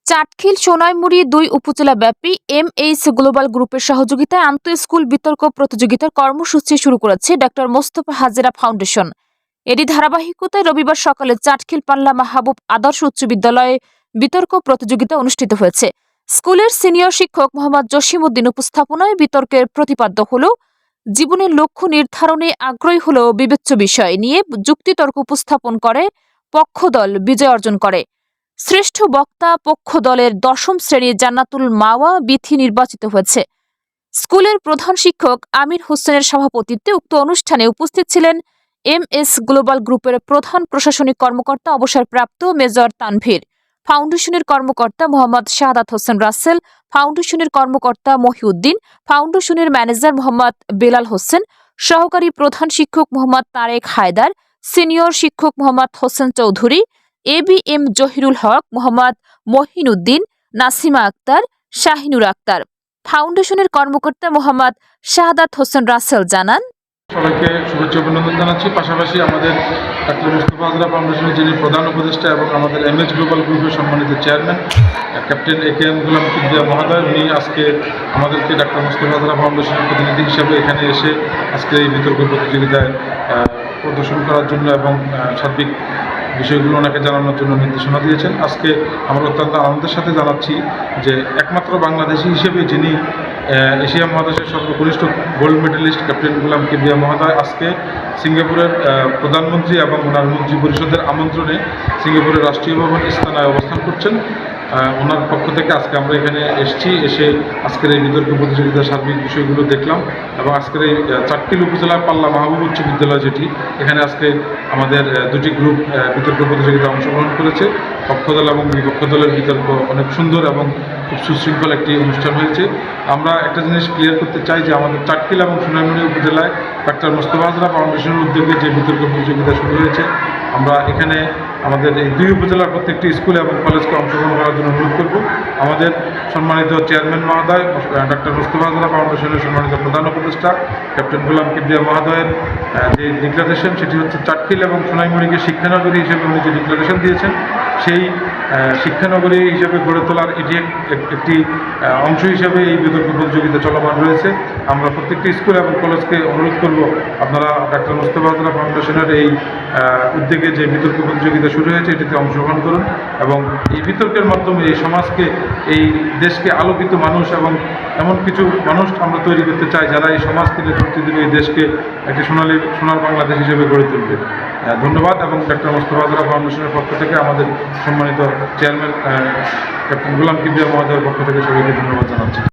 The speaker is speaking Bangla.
চাটখিল সোনাইমুড়ি ২ উপজেলা ব্যাপী এমএইচ গ্লোবাল গ্রুপের সহযোগিতায় আন্তঃস্কুল বিতর্ক প্রতিযোগিতার কর্মসূচি শুরু করেছে ডক্টর মোস্তফা হাজেরা ফাউন্ডেশন। এরই ধারাবাহিকতায় রবিবার সকালে চাটখিল পাল্লা মাহবুব আদর্শ উচ্চ বিদ্যালয়ে বিতর্ক প্রতিযোগিতা অনুষ্ঠিত হয়েছে। স্কুলের সিনিয়র শিক্ষক মোহাম্মদ জসিমউদ্দিন উপস্থাপনায় বিতর্কের প্রতিপাদ্য হল জীবনের লক্ষ্য নির্ধারণে আগ্রহী হলেও বিবেচ্য বিষয় নিয়ে যুক্তিতর্ক উপস্থাপন করে পক্ষদল বিজয় অর্জন করে। শ্রেষ্ঠ বক্তা পক্ষ দলের ১০ম শ্রেণীর জান্নাতুল মাওয়া বিথি নির্বাচিত হয়েছে। স্কুলের প্রধান শিক্ষক আমির হোসেনের সভাপতিত্বে উক্ত অনুষ্ঠানে উপস্থিত ছিলেন এমএস গ্লোবাল গ্রুপের প্রধান প্রশাসনিক কর্মকর্তা অবসরপ্রাপ্ত মেজর তানভীর, ফাউন্ডেশনের কর্মকর্তা মোহাম্মদ শাহাদাত হোসেন রাসেল, ফাউন্ডেশনের কর্মকর্তা মহিউদ্দিন, ফাউন্ডেশনের ম্যানেজার মোহাম্মদ বেলাল হোসেন, সহকারী প্রধান শিক্ষক মোহাম্মদ তারেক হায়দার, সিনিয়র শিক্ষক মোহাম্মদ হোসেন চৌধুরী, এবিএম জহিরুল হক, মোহাম্মদ মহিনুদ্দিন, নাসিমা আক্তার, শাহিনুর আক্তার। ফাউন্ডেশনের কর্মকর্তা মোহাম্মদ শাহাদাত হোসেন রাসেল জানান, সবাইকে শুভেচ্ছা অভিনন্দন জানাচ্ছি। পাশাপাশি আমাদের ডক্টর মোস্তফা হাজেরা ফাউন্ডেশনের যিনি প্রধান উপদেষ্টা এবং আমাদের এমএইচ গ্লোবাল গ্রুপের সম্মানিত চেয়ারম্যান ক্যাপ্টেন একেএম গোলাম কিবরিয়া মহোদয়, উনি আজকে আমাদেরকে ডক্টর মোস্তফা হাজেরা ফাউন্ডেশনের প্রতিনিধি হিসেবে এখানে এসে আজকে এই বিতর্ক প্রতিযোগিতায় প্রদর্শন করার জন্য এবং সার্বিক বিষয়গুলো ওনাকে জানানোর জন্য নির্দেশনা দিয়েছেন। আজকে আমরা অত্যন্ত আনন্দের সাথে জানাচ্ছি যে একমাত্র বাংলাদেশি হিসেবে যিনি এশিয়া মহাদেশের সর্বকনিষ্ঠ গোল্ড মেডেলিস্ট ক্যাপ্টেন গোলাম কিবরিয়া মহোদয় আজকে সিঙ্গাপুরের প্রধানমন্ত্রী এবং ওনার মন্ত্রী পরিষদের আমন্ত্রণে সিঙ্গাপুরের রাষ্ট্রীয় ভবন ইস্তানায় অবস্থান করছেন। ওনার পক্ষ থেকে আজকে আমরা এখানে এসে আজকের এই বিতর্ক প্রতিযোগিতার সার্বিক বিষয়গুলো দেখলাম এবং আজকের এই চাটখিল উপজেলার পাল্লা মাহবুব উচ্চ বিদ্যালয় যেটি, এখানে আজকে আমাদের দুটি গ্রুপ বিতর্ক প্রতিযোগিতায় অংশগ্রহণ করেছে। পক্ষদল এবং বিপক্ষ দলের বিতর্ক অনেক সুন্দর এবং খুব সুশৃঙ্খল একটি অনুষ্ঠান হয়েছে। আমরা একটা জিনিস ক্লিয়ার করতে চাই যে আমাদের চাটখিল এবং সোনাইমুড়ি উপজেলায় ডক্টর মোস্তফা হাজেরা ফাউন্ডেশনের উদ্যোগে যে বিতর্ক প্রতিযোগিতা শুরু হয়েছে, আমরা এখানে আমাদের এই ২ উপজেলার প্রত্যেকটি স্কুল এবং কলেজকে অংশগ্রহণ করার জন্য অনুরোধ করব। আমাদের সম্মানিত চেয়ারম্যান মহোদয় ডক্টর মোস্তফা হাজেরা ফাউন্ডেশনের সম্মানিত প্রধান উপদেষ্টা ক্যাপ্টেন গোলাম কিবরিয়া মহোদয়ের যে ডিক্লারেশন, সেটি হচ্ছে চাটখিল এবং সোনাইমুড়িকে শিক্ষানগরী হিসেবে উনি যে ডিক্লারেশন দিয়েছেন, সেই শিক্ষানগরী হিসেবে গড়ে তোলার এটি একটি অংশ হিসেবে এই বিতর্ক প্রতিযোগিতা চলমান রয়েছে। আমরা প্রত্যেকটি স্কুল এবং কলেজকে অনুরোধ করব, আপনারা ডক্টর মোস্তফা হাজেরা ফাউন্ডেশনের এই উদ্যোগে যে বিতর্ক প্রতিযোগিতা শুরু হয়েছে এটিতে অংশগ্রহণ করুন এবং এই বিতর্কের মাধ্যমে এই সমাজকে, এই দেশকে আলোকিত মানুষ এবং এমন কিছু মানুষ আমরা তৈরি করতে চাই যারা এই সমাজকে নেতৃত্ব দেবে, এই দেশকে একটি সোনার বাংলাদেশ হিসেবে গড়ে তুলবে। ধন্যবাদ। এবং ডক্টর মোস্তফা হাজেরা ফাউন্ডেশনের পক্ষ থেকে আমাদের সম্মানিত চেয়ারম্যান ক্যাপ্টেন গোলাম কিবরিয়া মহোদয়ের পক্ষ থেকে সবাইকে ধন্যবাদ জানাচ্ছি।